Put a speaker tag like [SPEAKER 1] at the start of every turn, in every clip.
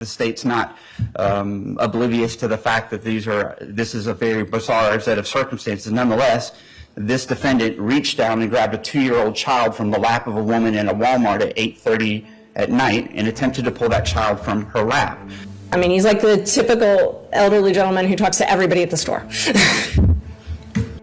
[SPEAKER 1] The state's not oblivious to the fact that this is a very bizarre set of circumstances. Nonetheless, this defendant reached down and grabbed a 2-year-old child from the lap of a woman in a Walmart at 8:30 at night and attempted to pull that child from her lap.
[SPEAKER 2] I mean, he's like the typical elderly gentleman who talks to everybody at the store.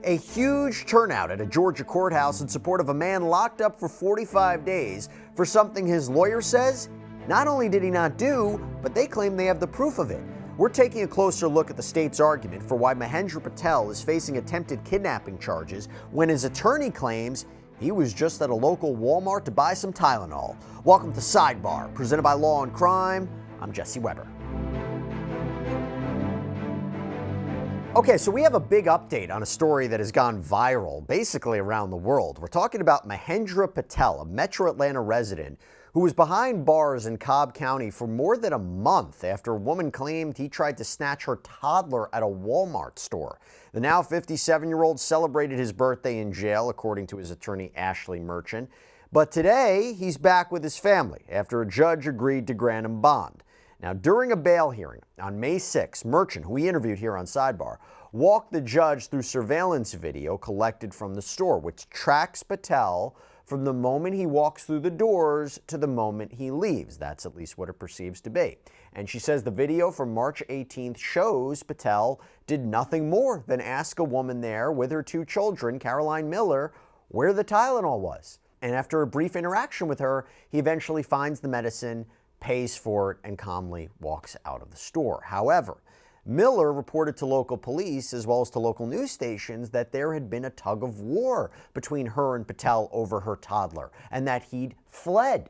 [SPEAKER 3] A huge turnout at a Georgia courthouse in support of a man locked up for 45 days for something his lawyer says not only did he not do, but they claim they have the proof of it. We're taking a closer look at the state's argument for why Mahendra Patel is facing attempted kidnapping charges when his attorney claims he was just at a local Walmart to buy some Tylenol. Welcome to Sidebar, presented by Law&Crime. I'm Jesse Weber. Okay, so we have a big update on a story that has gone viral basically around the world. We're talking about Mahendra Patel, a Metro Atlanta resident who was behind bars in Cobb County for more than a month after a woman claimed he tried to snatch her toddler at a Walmart store. The now 57-year-old celebrated his birthday in jail, according to his attorney Ashley Merchant. But today, he's back with his family after a judge agreed to grant him bond. Now, during a bail hearing on May 6, Merchant, who we interviewed here on Sidebar, walked the judge through surveillance video collected from the store, which tracks Patel from the moment he walks through the doors to the moment he leaves. That's at least what it perceives to be. And she says the video from March 18th shows Patel did nothing more than ask a woman there with her 2 children, Caroline Miller, where the Tylenol was. And after a brief interaction with her, he eventually finds the medicine, pays for it, and calmly walks out of the store. However, Miller reported to local police as well as to local news stations that there had been a tug of war between her and Patel over her toddler and that he'd fled.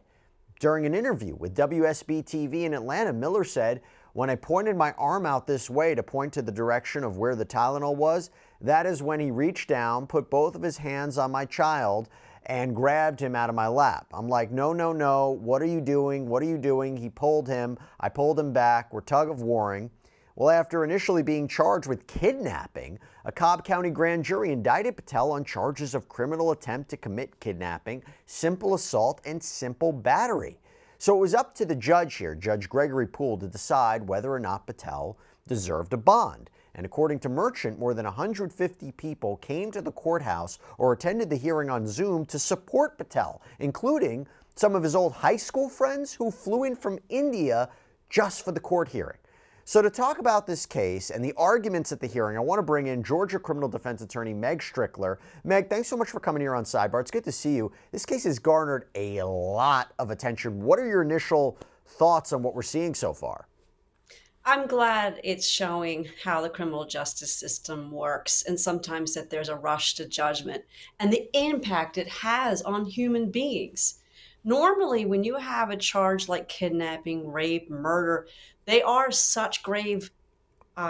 [SPEAKER 3] During an interview with WSB-TV in Atlanta, Miller said, "When I pointed my arm out this way to point to the direction of where the Tylenol was, that is when he reached down, put both of his hands on my child, and grabbed him out of my lap. I'm like, no, no, no, what are you doing? What are you doing?" He pulled him. I pulled him back. We're tug of warring. Well, after initially being charged with kidnapping, a Cobb County grand jury indicted Patel on charges of criminal attempt to commit kidnapping, simple assault, and simple battery. So it was up to the judge here, Judge Gregory Poole, to decide whether or not Patel deserved a bond. And according to Merchant, more than 150 people came to the courthouse or attended the hearing on Zoom to support Patel, including some of his old high school friends who flew in from India just for the court hearing. So to talk about this case and the arguments at the hearing, I want to bring in Georgia criminal defense attorney Meg Strickler. Meg, thanks so much for coming here on Sidebar. It's good to see you. This case has garnered a lot of attention. What are your initial thoughts on what we're seeing so far?
[SPEAKER 4] I'm glad it's showing how the criminal justice system works and sometimes that there's a rush to judgment and the impact it has on human beings. Normally, when you have a charge like kidnapping, rape, murder, they are such grave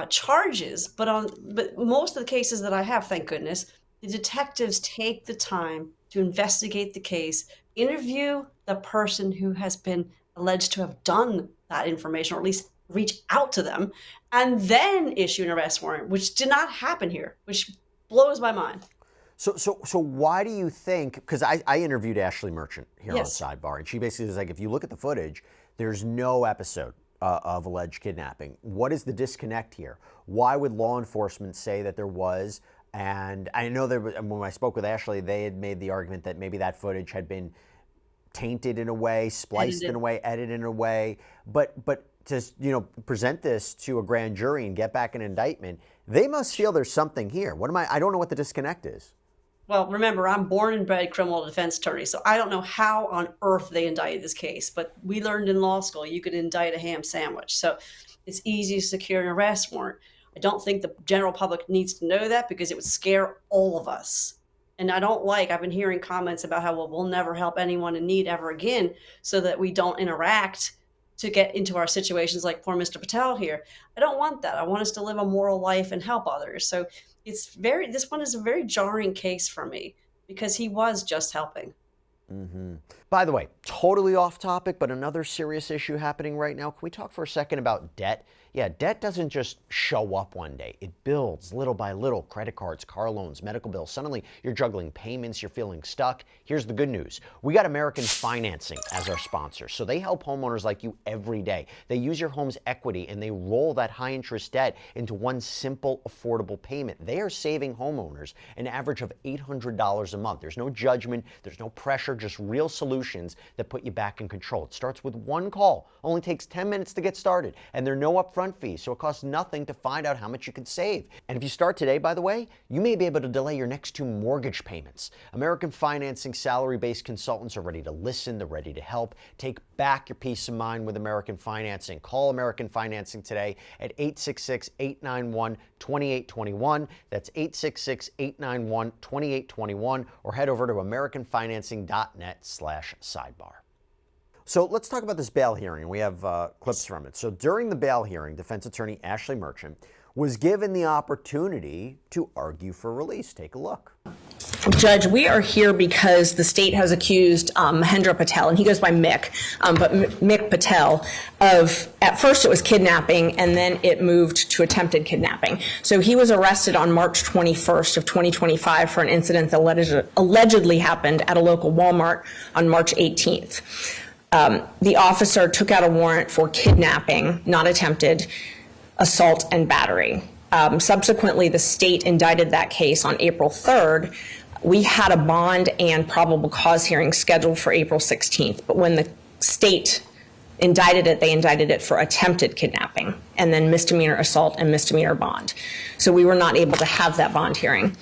[SPEAKER 4] charges. But most of the cases that I have, thank goodness, the detectives take the time to investigate the case, interview the person who has been alleged to have done that information, or at least reach out to them, and then issue an arrest warrant, which did not happen here, which blows my mind.
[SPEAKER 3] So why do you think, because I interviewed Ashley Merchant here
[SPEAKER 4] Yes.
[SPEAKER 3] on Sidebar, and she basically was like, if you look at the footage, there's no episode of alleged kidnapping. What is the disconnect here? Why would law enforcement say that there was? And I know there was, when I spoke with Ashley, they had made the argument that maybe that footage had been tainted in a way, spliced in a way, edited in a way, but to present this to a grand jury and get back an indictment, they must feel there's something here. I don't know what the disconnect is.
[SPEAKER 4] Well, remember, I'm born and bred criminal defense attorney, so I don't know how on earth they indicted this case, but we learned in law school you could indict a ham sandwich. So it's easy to secure an arrest warrant. I don't think the general public needs to know that because it would scare all of us. And I've been hearing comments about how, well, we'll never help anyone in need ever again so that we don't interact to get into our situations like poor Mr. Patel here. I don't want that. I want us to live a moral life and help others. So this one is a very jarring case for me because he was just helping.
[SPEAKER 3] Mm-hmm. By the way, totally off topic, but another serious issue happening right now. Can we talk for a second about debt? Yeah, debt doesn't just show up one day. It builds little by little. Credit cards, car loans, medical bills. Suddenly, you're juggling payments, you're feeling stuck. Here's the good news. We got American Financing as our sponsor. So they help homeowners like you every day. They use your home's equity and they roll that high interest debt into one simple, affordable payment. They are saving homeowners an average of $800 a month. There's no judgment, there's no pressure, just real solutions that put you back in control. It starts with one call. Only takes 10 minutes to get started. And there are no upfront fees, so it costs nothing to find out how much you can save. And if you start today, by the way, you may be able to delay your next 2 mortgage payments. American Financing salary-based consultants are ready to listen, they're ready to help. Take back your peace of mind with American Financing. Call American Financing today at 866-891-2821. That's 866-891-2821, or head over to americanfinancing.net/sidebar. So let's talk about this bail hearing. We have clips from it. So during the bail hearing, defense attorney Ashley Merchant was given the opportunity to argue for release. Take a look.
[SPEAKER 2] Judge, we are here because the state has accused Mahendra Patel, and he goes by Mick, but Mick Patel, of, at first it was kidnapping, and then it moved to attempted kidnapping. So he was arrested on March 21st of 2025 for an incident that allegedly happened at a local Walmart on March 18th. The officer took out a warrant for kidnapping, not attempted, assault, and battery. Subsequently, the state indicted that case on April 3rd. We had a bond and probable cause hearing scheduled for April 16th, but when the state indicted it, they indicted it for attempted kidnapping and then misdemeanor assault and misdemeanor bond. So we were not able to have that bond hearing.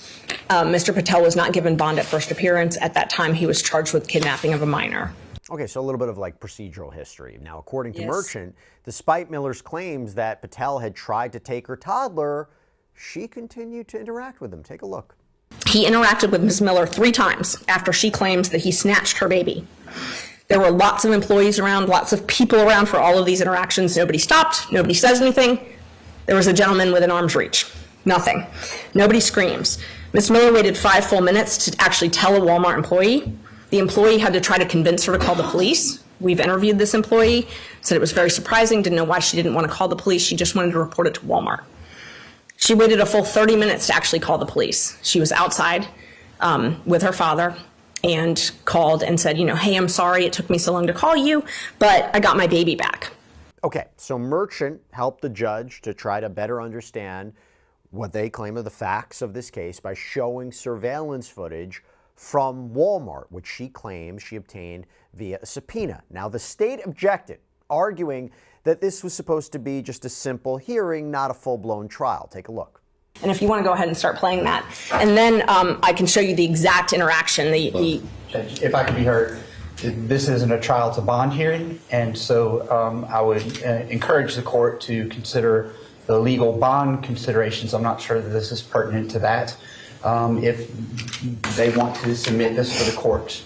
[SPEAKER 2] Mr. Patel was not given bond at first appearance. At that time, he was charged with kidnapping of a minor.
[SPEAKER 3] Okay, so a little bit of like procedural history. Now, according to Merchant, despite Miller's claims that Patel had tried to take her toddler, she continued to interact with him. Take a look.
[SPEAKER 2] He interacted with Ms. Miller 3 times after she claims that he snatched her baby. There were lots of employees around, lots of people around for all of these interactions. Nobody stopped. Nobody says anything. There was a gentleman within arm's reach. Nothing. Nobody screams. Ms. Miller waited 5 full minutes to actually tell a Walmart employee. The employee had to try to convince her to call the police. We've interviewed this employee, said it was very surprising, didn't know why she didn't want to call the police. She just wanted to report it to Walmart. She waited a full 30 minutes to actually call the police. She was outside with her father and called and said, hey, I'm sorry it took me so long to call you, but I got my baby back.
[SPEAKER 3] Okay, so Merchant helped the judge to try to better understand what they claim are the facts of this case by showing surveillance footage from Walmart, which she claims she obtained via a subpoena. Now, the state objected, arguing that this was supposed to be just a simple hearing, not a full-blown trial. Take a look.
[SPEAKER 2] And if you want to go ahead and start playing that, and then I can show you the exact interaction.
[SPEAKER 1] Judge, if I could be heard, this isn't a trial, it's a bond hearing, and so I would encourage the court to consider the legal bond considerations. I'm not sure that this is pertinent to that. If they want to submit this for the court's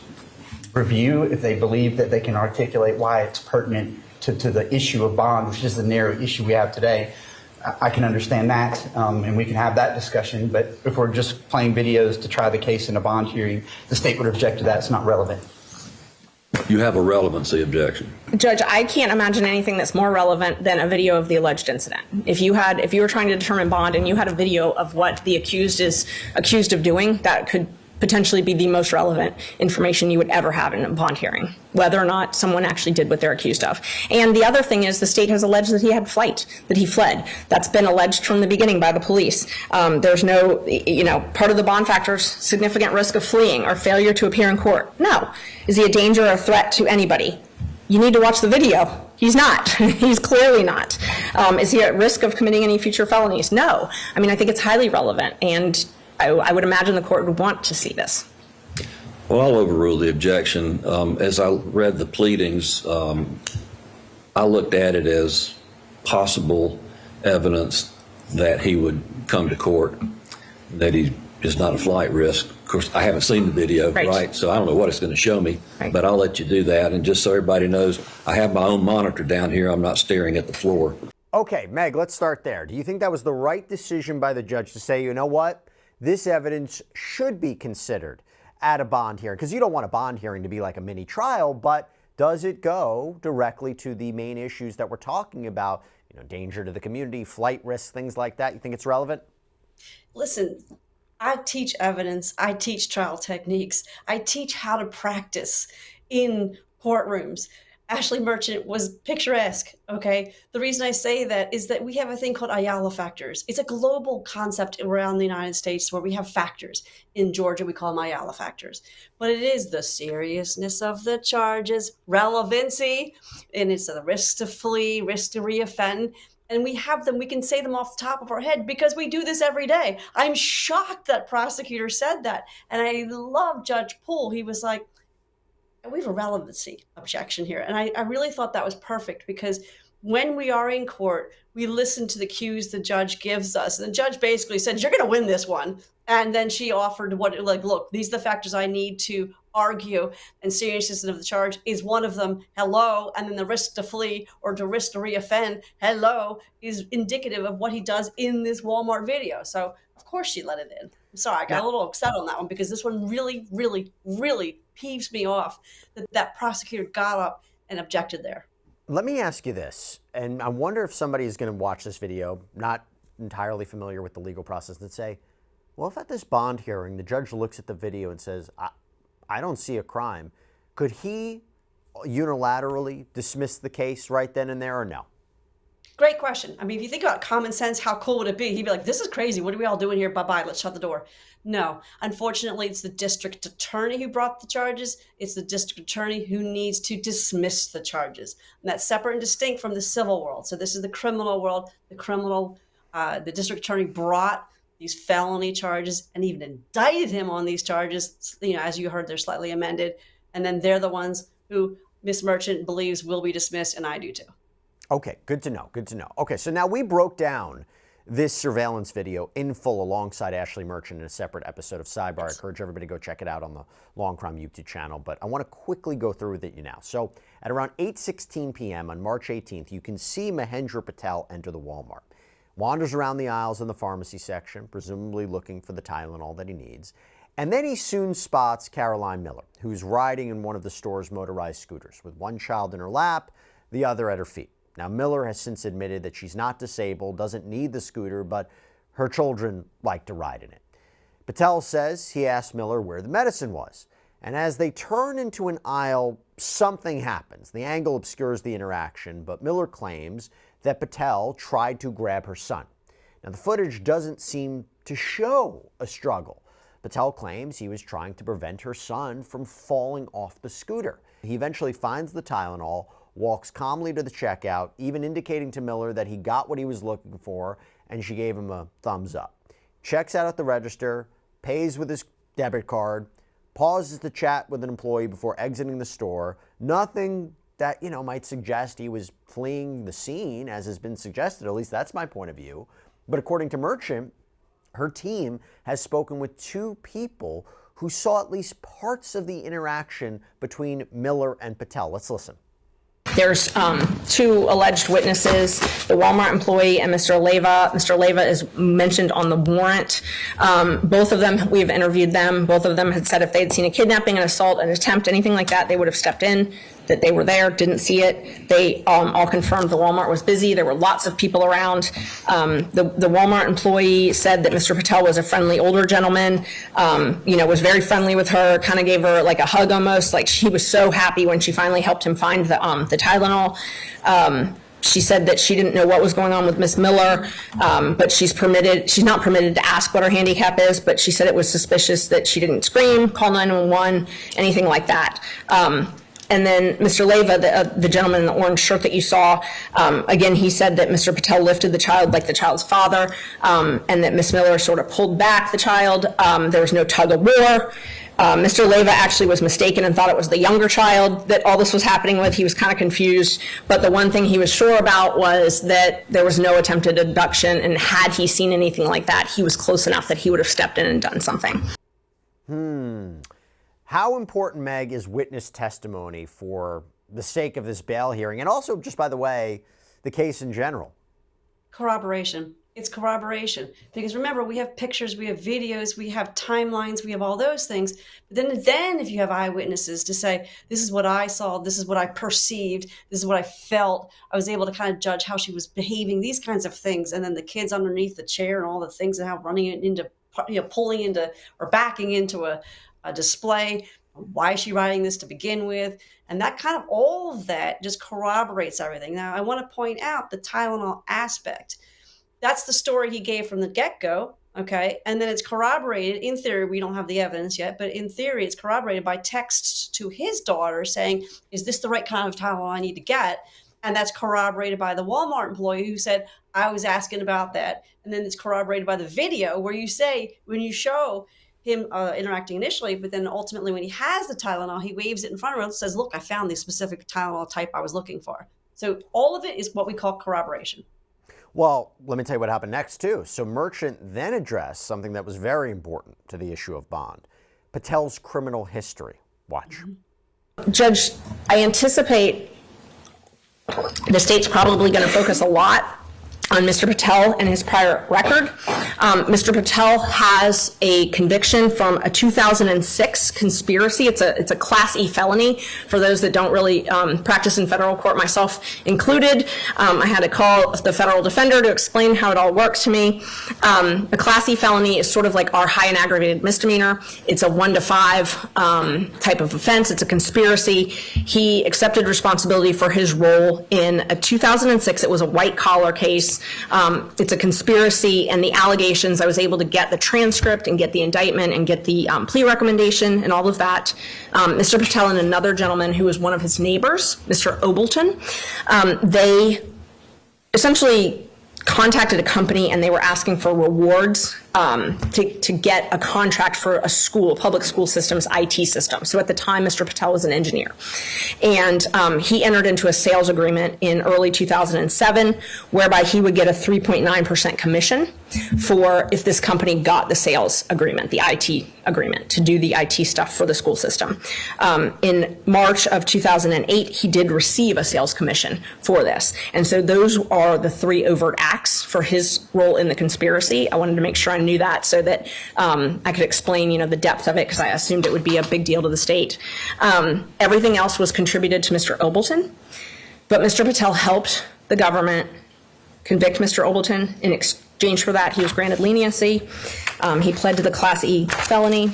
[SPEAKER 1] review, if they believe that they can articulate why it's pertinent to the issue of bond, which is the narrow issue we have today, I can understand that, and we can have that discussion. But if we're just playing videos to try the case in a bond hearing, the state would object to that. It's not relevant.
[SPEAKER 5] You have a relevancy objection.
[SPEAKER 2] Judge, I can't imagine anything that's more relevant than a video of the alleged incident. If you were trying to determine bond and you had a video of what the accused is accused of doing, that could potentially be the most relevant information you would ever have in a bond hearing, whether or not someone actually did what they're accused of. And the other thing is the state has alleged that he had flight, that he fled. That's been alleged from the beginning by the police. There's no, part of the bond factor is significant risk of fleeing or failure to appear in court. No. Is he a danger or a threat to anybody? You need to watch the video. He's not. He's clearly not. Is he at risk of committing any future felonies? No. I mean, I think it's highly relevant, and I would imagine the court would want to see this.
[SPEAKER 5] Well, I'll overrule the objection. As I read the pleadings, I looked at it as possible evidence that he would come to court, that he is not a flight risk. Of course, I haven't seen the video, right? So I don't know what it's going to show me, but I'll let you do that. And just so everybody knows, I have my own monitor down here. I'm not staring at the floor.
[SPEAKER 3] Okay, Meg, let's start there. Do you think that was the right decision by the judge to say, you know what? This evidence should be considered at a bond hearing? Because you don't want a bond hearing to be like a mini trial, but does it go directly to the main issues that we're talking about? Danger to the community, flight risks, things like that. You think it's relevant?
[SPEAKER 4] Listen, I teach evidence. I teach trial techniques. I teach how to practice in courtrooms. Ashley Merchant was picturesque, okay? The reason I say that is that we have a thing called Ayala factors. It's a global concept around the United States where we have factors. In Georgia, we call them Ayala factors. But it is the seriousness of the charges, relevancy, and it's the risk to flee, risk to reoffend. And we have them, we can say them off the top of our head because we do this every day. I'm shocked that prosecutor said that. And I love Judge Poole. He was like, we have a relevancy objection here. And I really thought that was perfect because when we are in court, we listen to the cues the judge gives us. And the judge basically said, you're going to win this one. And then she offered look, these are the factors I need to argue. And seriousness of the charge is one of them. Hello. And then the risk to flee or the risk to reoffend, hello, is indicative of what he does in this Walmart video. So of course she let it in. I'm sorry, I got a little upset on that one because this one really, really, really peeves me off that prosecutor got up and objected there.
[SPEAKER 3] Let me ask you this, and I wonder if somebody is going to watch this video, not entirely familiar with the legal process, and say, well, if at this bond hearing, the judge looks at the video and says, I don't see a crime, could he unilaterally dismiss the case right then and there or no?
[SPEAKER 4] Great question. I mean, if you think about common sense, how cool would it be? He'd be like, this is crazy. What are we all doing here? Bye-bye. Let's shut the door. No. Unfortunately, it's the district attorney who brought the charges. It's the district attorney who needs to dismiss the charges. And that's separate and distinct from the civil world. So this is the criminal world. The district attorney brought these felony charges and even indicted him on these charges. As you heard, they're slightly amended. And then they're the ones who Ms. Merchant believes will be dismissed, and I do too.
[SPEAKER 3] Okay, good to know, good to know. Okay, so now we broke down this surveillance video in full alongside Ashley Merchant in a separate episode of Sidebar. I encourage everybody to go check it out on the Law&Crime YouTube channel, but I want to quickly go through with it now. So at around 8:16 p.m. on March 18th, you can see Mahendra Patel enter the Walmart. Wanders around the aisles in the pharmacy section, presumably looking for the Tylenol that he needs. And then he soon spots Caroline Miller, who's riding in one of the store's motorized scooters with one child in her lap, the other at her feet. Now, Miller has since admitted that she's not disabled, doesn't need the scooter, but her children like to ride in it. Patel says he asked Miller where the medicine was. And as they turn into an aisle, something happens. The angle obscures the interaction, but Miller claims that Patel tried to grab her son. Now, the footage doesn't seem to show a struggle. Patel claims he was trying to prevent her son from falling off the scooter. He eventually finds the Tylenol, walks calmly to the checkout, even indicating to Miller that he got what he was looking for, and she gave him a thumbs up. Checks out at the register, pays with his debit card, pauses to chat with an employee before exiting the store. Nothing that, might suggest he was fleeing the scene, as has been suggested. At least that's my point of view. But according to Merchant, her team has spoken with two people who saw at least parts of the interaction between Miller and Patel. Let's listen.
[SPEAKER 2] There's two alleged witnesses, the Walmart employee and Mr. Leyva. Mr. Leyva is mentioned on the warrant. Both of them, we've interviewed them. Both of them had said if they'd seen a kidnapping, an assault, an attempt, anything like that, they would have stepped in, that they were there, didn't see it. They all confirmed the Walmart was busy. There were lots of people around. The Walmart employee said that Mr. Patel was a friendly older gentleman, was very friendly with her, kind of gave her like a hug almost, like she was so happy when she finally helped him find the Tylenol. She said that she didn't know what was going on with Miss Miller, but she's not permitted to ask what her handicap is, but she said it was suspicious that she didn't scream, call 911, anything like that. And then Mr. Leyva, the gentleman in the orange shirt that you saw, again, he said that Mr. Patel lifted the child like the child's father, and that Miss Miller sort of pulled back the child. There was no tug of war. Mr. Leyva actually was mistaken and thought it was the younger child that all this was happening with. He was kind of confused, but the one thing he was sure about was that there was no attempted abduction, and had he seen anything like that, he was close enough that he would have stepped in and done something.
[SPEAKER 3] How important, Meg, is witness testimony for the sake of this bail hearing, and also, just by the way, the case in general?
[SPEAKER 4] Corroboration. It's corroboration. Because remember, we have pictures, we have videos, we have timelines, we have all those things. But then if you have eyewitnesses to say, this is what I saw, this is what I perceived, this is what I felt, I was able to kind of judge how she was behaving, these kinds of things. And then the kids underneath the chair and all the things that have running into, pulling into or backing into a display. Why is she writing this to begin with? And that kind of, all of that just corroborates everything. Now, I want to point out the Tylenol aspect. That's the story he gave from the get-go, okay? And then it's corroborated. In theory, we don't have the evidence yet, but in theory, it's corroborated by texts to his daughter saying, is this the right kind of Tylenol I need to get? And that's corroborated by the Walmart employee who said, I was asking about that. And then it's corroborated by the video where you say, when you show him interacting initially, but then ultimately when he has the Tylenol, he waves it in front of him and says, look, I found the specific Tylenol type I was looking for. So all of it is what we call corroboration.
[SPEAKER 3] Well, let me tell you what happened next, too. So Merchant then addressed something that was very important to the issue of bond, Patel's criminal history. Watch.
[SPEAKER 2] Judge, I anticipate the state's probably going to focus a lot on Mr. Patel and his prior record. Mr. Patel has a conviction from a 2006 conspiracy. It's a Class E felony for those that don't really practice in federal court, myself included. I had to call the federal defender to explain how it all works to me. A Class E felony is sort of like our high and aggravated misdemeanor. It's a 1 to 5 type of offense. It's a conspiracy. He accepted responsibility for his role in a 2006. It was a white collar case. It's a conspiracy, and the allegations, I was able to get the transcript and get the indictment and get the plea recommendation and all of that. Mr. Patel and another gentleman who was one of his neighbors, Mr. Obleton, they essentially contacted a company and they were asking for rewards to get a contract for a school, public school system's IT system. So at the time, Mr. Patel was an engineer. And he entered into a sales agreement in early 2007, whereby he would get a 3.9% commission for if this company got the sales agreement, the IT agreement, to do the IT stuff for the school system. In March of 2008, he did receive a sales commission for this. And so those are the 3 overt acts for his role in the conspiracy. I wanted to make sure I knew that so that I could explain, the depth of it, because I assumed it would be a big deal to the state. Everything else was contributed to Mr. Obleton, but Mr. Patel helped the government convict Mr. Obleton. In exchange for that, he was granted leniency. He pled to the Class E felony.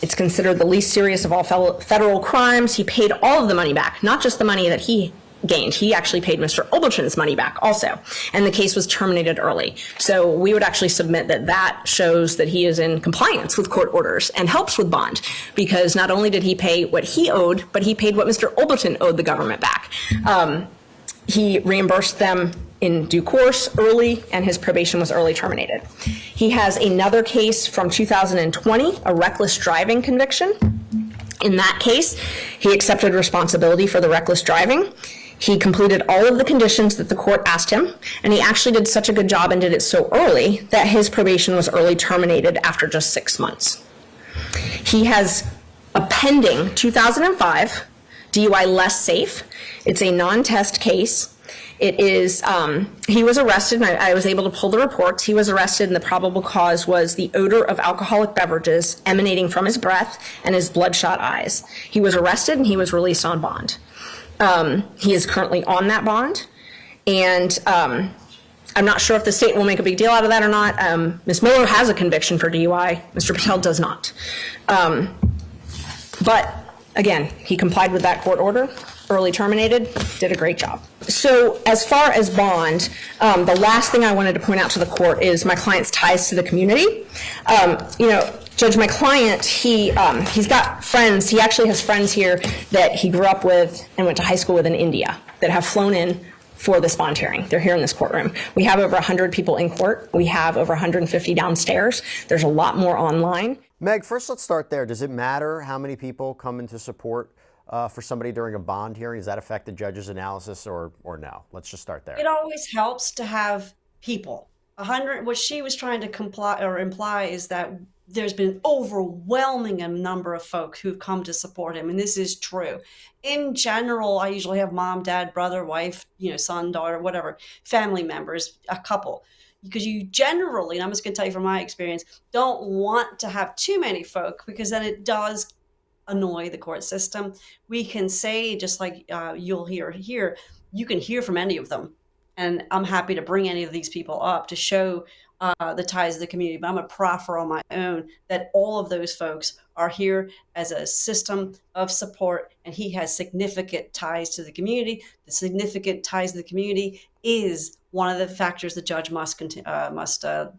[SPEAKER 2] It's considered the least serious of all federal crimes. He paid all of the money back, not just the money that he gained. He actually paid Mr. Obleton's money back also, and the case was terminated early. So we would actually submit that that shows that he is in compliance with court orders and helps with bond, because not only did he pay what he owed, but he paid what Mr. Obleton owed the government back. He reimbursed them in due course early, and his probation was early terminated. He has another case from 2020, a reckless driving conviction. In that case, he accepted responsibility for the reckless driving. He completed all of the conditions that the court asked him, and he actually did such a good job and did it so early that his probation was early terminated after just 6 months. He has a pending 2005 DUI less safe. It's a non-test case. It is, he was arrested, and I was able to pull the reports. He was arrested, and the probable cause was the odor of alcoholic beverages emanating from his breath and his bloodshot eyes. He was arrested, and he was released on bond. He is currently on that bond, and I'm not sure if the state will make a big deal out of that or not. Ms. Miller has a conviction for DUI. Mr. Patel does not. But again, he complied with that court order, early terminated, did a great job. So as far as bond, the last thing I wanted to point out to the court is my client's ties to the community. Judge, my client, he's got friends. He actually has friends here that he grew up with and went to high school with in India that have flown in for this bond hearing. They're here in this courtroom. We have over 100 people in court. We have over 150 downstairs. There's a lot more online.
[SPEAKER 3] Meg, first let's start there. Does it matter how many people come into support for somebody during a bond hearing? Does that affect the judge's analysis or no? Let's just start there.
[SPEAKER 4] It always helps to have people. 100, what she was trying to imply is that there's been an overwhelming number of folk who've come to support him, and this is true. In general, I usually have mom, dad, brother, wife, son, daughter, whatever, family members, a couple. Because you generally, and I'm just going to tell you from my experience, don't want to have too many folk, because then it does annoy the court system. We can say, just like you'll hear here, you can hear from any of them. And I'm happy to bring any of these people up to show the ties of the community. But I'm going to proffer on my own that all of those folks are here as a system of support, and he has significant ties to the community. The significant ties to the community is one of the factors the judge must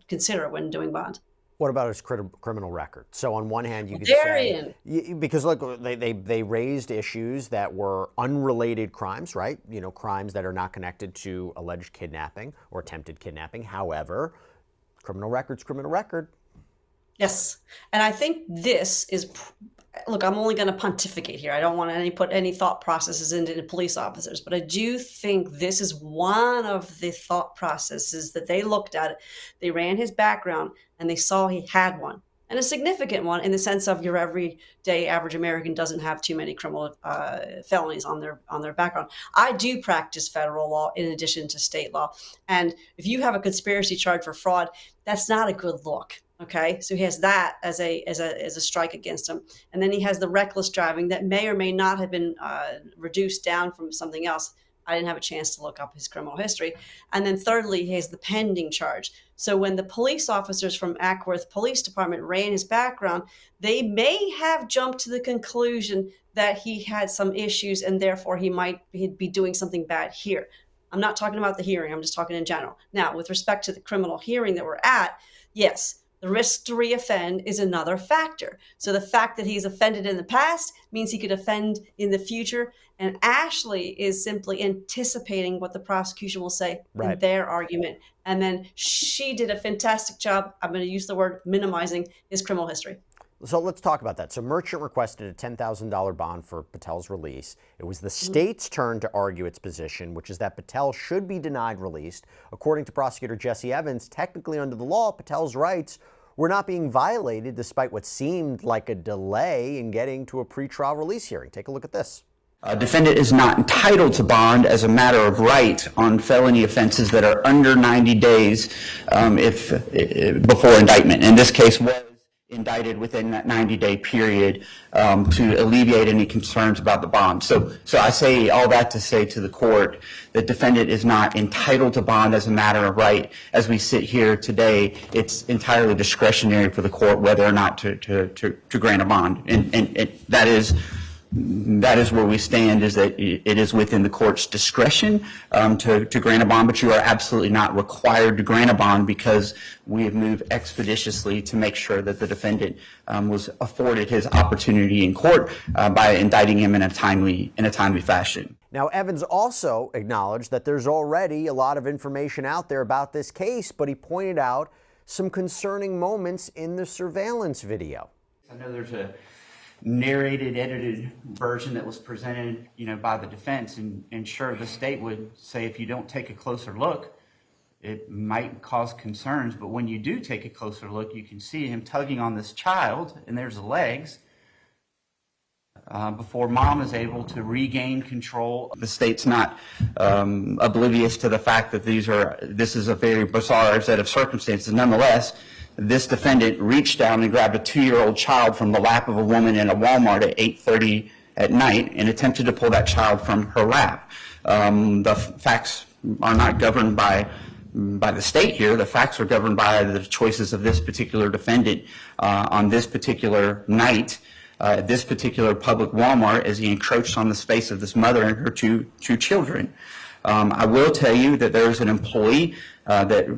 [SPEAKER 4] consider when doing bond.
[SPEAKER 3] What about his criminal record? So on one hand, you could
[SPEAKER 4] Darian.
[SPEAKER 3] say, because look, they raised issues that were unrelated crimes, right? Crimes that are not connected to alleged kidnapping or attempted kidnapping. However, criminal record's criminal record.
[SPEAKER 4] Yes. And I think this is, look, I'm only going to pontificate here. I don't want to put any thought processes into the police officers, but I do think this is one of the thought processes that they looked at. They ran his background and they saw he had one, and a significant one, in the sense of your everyday average American doesn't have too many criminal felonies on their background. I do practice federal law in addition to state law. And if you have a conspiracy charge for fraud, that's not a good look. Okay, so he has that as a strike against him, and then he has the reckless driving that may or may not have been reduced down from something else. I didn't have a chance to look up his criminal history. And then thirdly, he has the pending charge. So when the police officers from Ackworth Police Department ran his background, they may have jumped to the conclusion that he had some issues and therefore he might be doing something bad here. I'm not talking about the hearing, I'm just talking in general. Now, with respect to the criminal hearing that we're at, yes, the risk to reoffend is another factor. So the fact that he's offended in the past means he could offend in the future. And Ashley is simply anticipating what the prosecution will say in their argument. And then she did a fantastic job, I'm going to use the word minimizing his criminal history.
[SPEAKER 3] So let's talk about that. So Merchant requested a $10,000 bond for Patel's release. It was the state's turn to argue its position, which is that Patel should be denied release. According to prosecutor Jesse Evans, technically under the law, Patel's rights were not being violated despite what seemed like a delay in getting to a pretrial release hearing. Take a look at this.
[SPEAKER 1] A defendant is not entitled to bond as a matter of right on felony offenses that are under 90 days before indictment. In this case, was indicted within that 90-day period to alleviate any concerns about the bond. So I say all that to say to the court that defendant is not entitled to bond as a matter of right. As we sit here today, it's entirely discretionary for the court whether or not to grant a bond. And that is where we stand, is that it is within the court's discretion to grant a bond, but you are absolutely not required to grant a bond, because we have moved expeditiously to make sure that the defendant was afforded his opportunity in court by indicting him in a timely fashion.
[SPEAKER 3] Now, Evans also acknowledged that there's already a lot of information out there about this case, but he pointed out some concerning moments in the surveillance video.
[SPEAKER 1] I know there's a narrated, edited version that was presented, by the defense, and sure, the state would say if you don't take a closer look, it might cause concerns. But when you do take a closer look, you can see him tugging on this child, and there's the legs, before mom is able to regain control. The state's not oblivious to the fact that this is a very bizarre set of circumstances. Nonetheless, this defendant reached down and grabbed a 2-year-old child from the lap of a woman in a Walmart at 8:30 at night and attempted to pull that child from her lap. The facts are not governed by the state here. The facts are governed by the choices of this particular defendant on this particular night, this particular public Walmart, as he encroached on the space of this mother and her two children. I will tell you that there was an employee that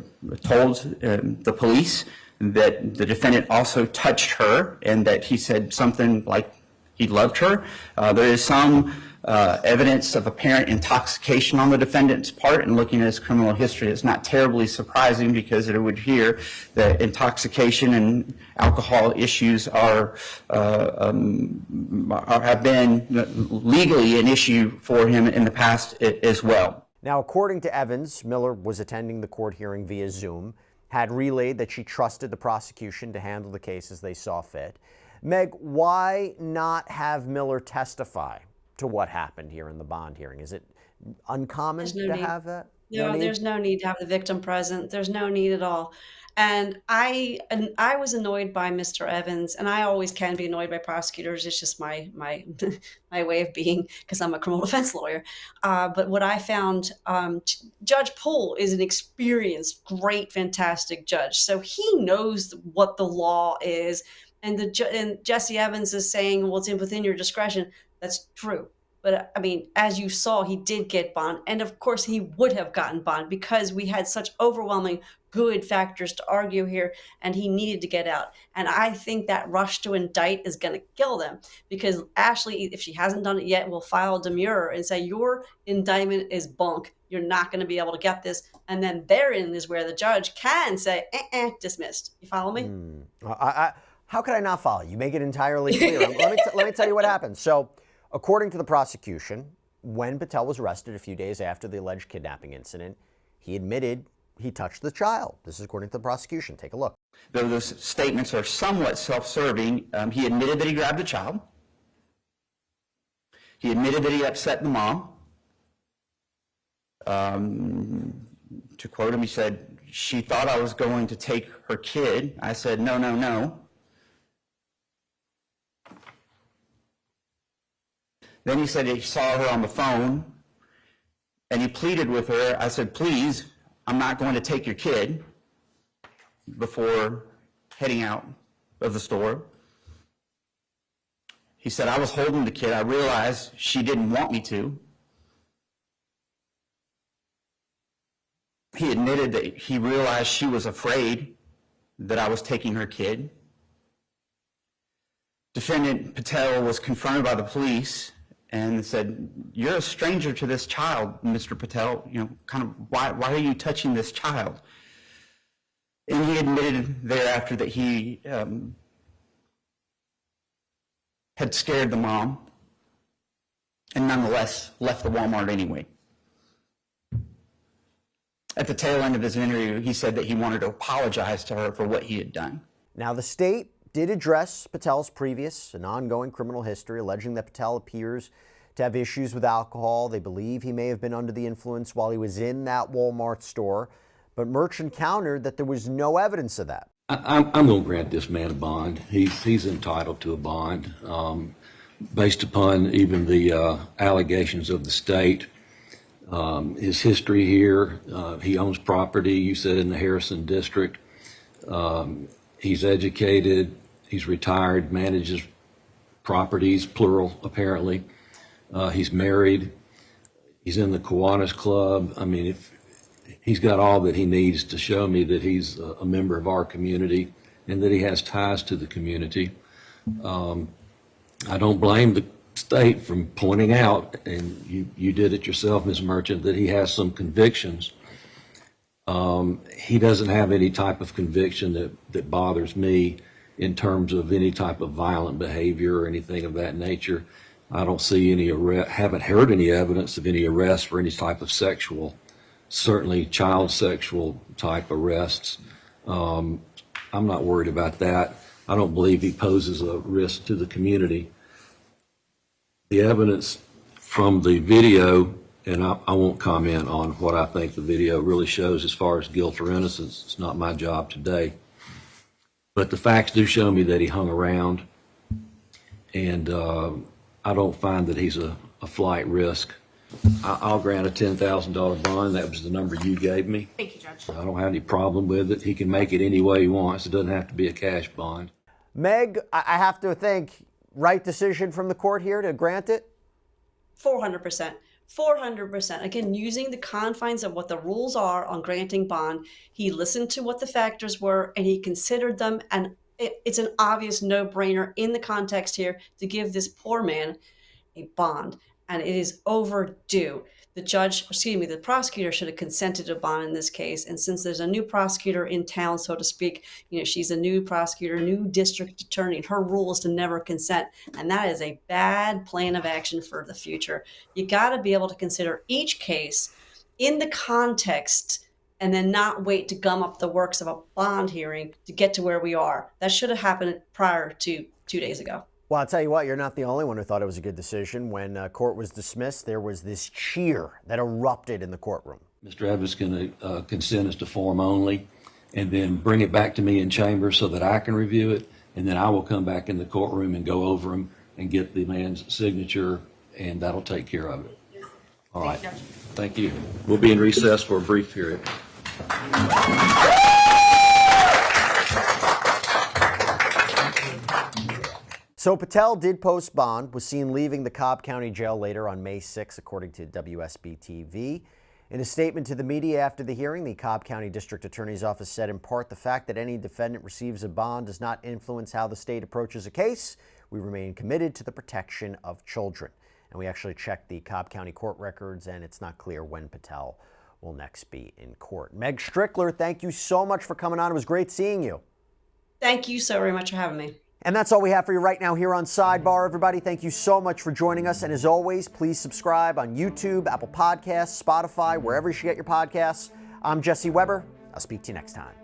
[SPEAKER 1] told the police that the defendant also touched her, and that he said something like he loved her. There is some evidence of apparent intoxication on the defendant's part, and looking at his criminal history, it's not terribly surprising, because it would hear that intoxication and alcohol issues have been legally an issue for him in the past as well.
[SPEAKER 3] Now, according to Evans, Miller was attending the court hearing via Zoom. had relayed that she trusted the prosecution to handle the case as they saw fit. Meg, why not have Miller testify to what happened here in the bond hearing? Is it uncommon to have that?
[SPEAKER 4] No, there's no need to have the victim present. There's no need at all. And I was annoyed by Mr. Evans, and I always can be annoyed by prosecutors. It's just my my way of being, because I'm a criminal defense lawyer. But what I found, Judge Poole is an experienced, great, fantastic judge, so he knows what the law is. And Jesse Evans is saying, well, it's within your discretion. That's true. But I mean, as you saw, he did get bond. And of course, he would have gotten bond because we had such overwhelming good factors to argue here, and he needed to get out. And I think that rush to indict is going to kill them, because Ashley, if she hasn't done it yet, will file a demurrer and say, your indictment is bunk. You're not going to be able to get this. And then therein is where the judge can say, dismissed. You follow me?
[SPEAKER 3] How could I not follow? You make it entirely clear. Let me tell you what happened. So, according to the prosecution, when Patel was arrested a few days after the alleged kidnapping incident, he admitted he touched the child. This is according to the prosecution. Take a look.
[SPEAKER 1] Though those statements are somewhat self-serving, he admitted that he grabbed the child. He admitted that he upset the mom. To quote him, he said, she thought I was going to take her kid. I said, no, no, no. Then he said he saw her on the phone, and he pleaded with her. I said, please, I'm not going to take your kid, before heading out of the store. He said, I was holding the kid. I realized she didn't want me to. He admitted that he realized she was afraid that I was taking her kid. Defendant Patel was confronted by the police and said, you're a stranger to this child, Mr. Patel. You know, kind of, why are you touching this child? And he admitted thereafter that he had scared the mom and nonetheless left the Walmart anyway. At the tail end of his interview, he said that he wanted to apologize to her for what he had done.
[SPEAKER 3] Now, the state did address Patel's previous and ongoing criminal history, alleging that Patel appears to have issues with alcohol. They believe he may have been under the influence while he was in that Walmart store, but Merchant countered that there was no evidence of that.
[SPEAKER 5] I'm going to grant this man a bond. He's entitled to a bond based upon even the allegations of the state. His history here, he owns property, you said, in the Harrison district. He's educated, he's retired, manages properties, plural, apparently. He's married, he's in the Kiwanis Club. I mean, if he's got all that he needs to show me that he's a member of our community and that he has ties to the community. I don't blame the state from pointing out, and you did it yourself, Ms. Merchant, that he has some convictions. He doesn't have any type of conviction that bothers me in terms of any type of violent behavior or anything of that nature. I don't see any arrest, haven't heard any evidence of any arrest for any type of sexual, certainly child sexual type arrests. I'm not worried about that. I don't believe he poses a risk to the community. The evidence from the video, and I won't comment on what I think the video really shows as far as guilt or innocence. It's not my job today. But the facts do show me that he hung around, and I don't find that he's a flight risk. I'll grant a $10,000 bond. That was the number you gave me.
[SPEAKER 2] Thank you, Judge.
[SPEAKER 5] I don't have any problem with it. He can make it any way he wants. It doesn't have to be a cash bond.
[SPEAKER 3] Meg, I have to think, right decision from the court here to grant it?
[SPEAKER 4] 400%. 400%. Again, using the confines of what the rules are on granting bond, he listened to what the factors were and he considered them. And it's an obvious no-brainer in the context here to give this poor man a bond. And it is overdue. The prosecutor should have consented to bond in this case. And since there's a new prosecutor in town, so to speak, she's a new prosecutor, new district attorney, and her rule is to never consent. And that is a bad plan of action for the future. You got to be able to consider each case in the context and then not wait to gum up the works of a bond hearing to get to where we are. That should have happened prior to 2 days ago.
[SPEAKER 3] Well, I'll tell you what, you're not the only one who thought it was a good decision. When court was dismissed, there was this cheer that erupted in the courtroom.
[SPEAKER 5] Mr. Evans can consent as to form only, and then bring it back to me in chamber so that I can review it, and then I will come back in the courtroom and go over them and get the man's signature, and that'll take care of it. All right. Thank you. We'll be in recess for a brief period.
[SPEAKER 3] So Patel did post bond, was seen leaving the Cobb County Jail later on May 6, according to WSB-TV. In a statement to the media after the hearing, the Cobb County District Attorney's Office said in part, the fact that any defendant receives a bond does not influence how the state approaches a case. We remain committed to the protection of children. And we actually checked the Cobb County court records, and it's not clear when Patel will next be in court. Meg Strickler, thank you so much for coming on. It was great seeing you.
[SPEAKER 4] Thank you so very much for having me.
[SPEAKER 3] And that's all we have for you right now here on Sidebar, everybody. Thank you so much for joining us. And as always, please subscribe on YouTube, Apple Podcasts, Spotify, wherever you should get your podcasts. I'm Jesse Weber. I'll speak to you next time.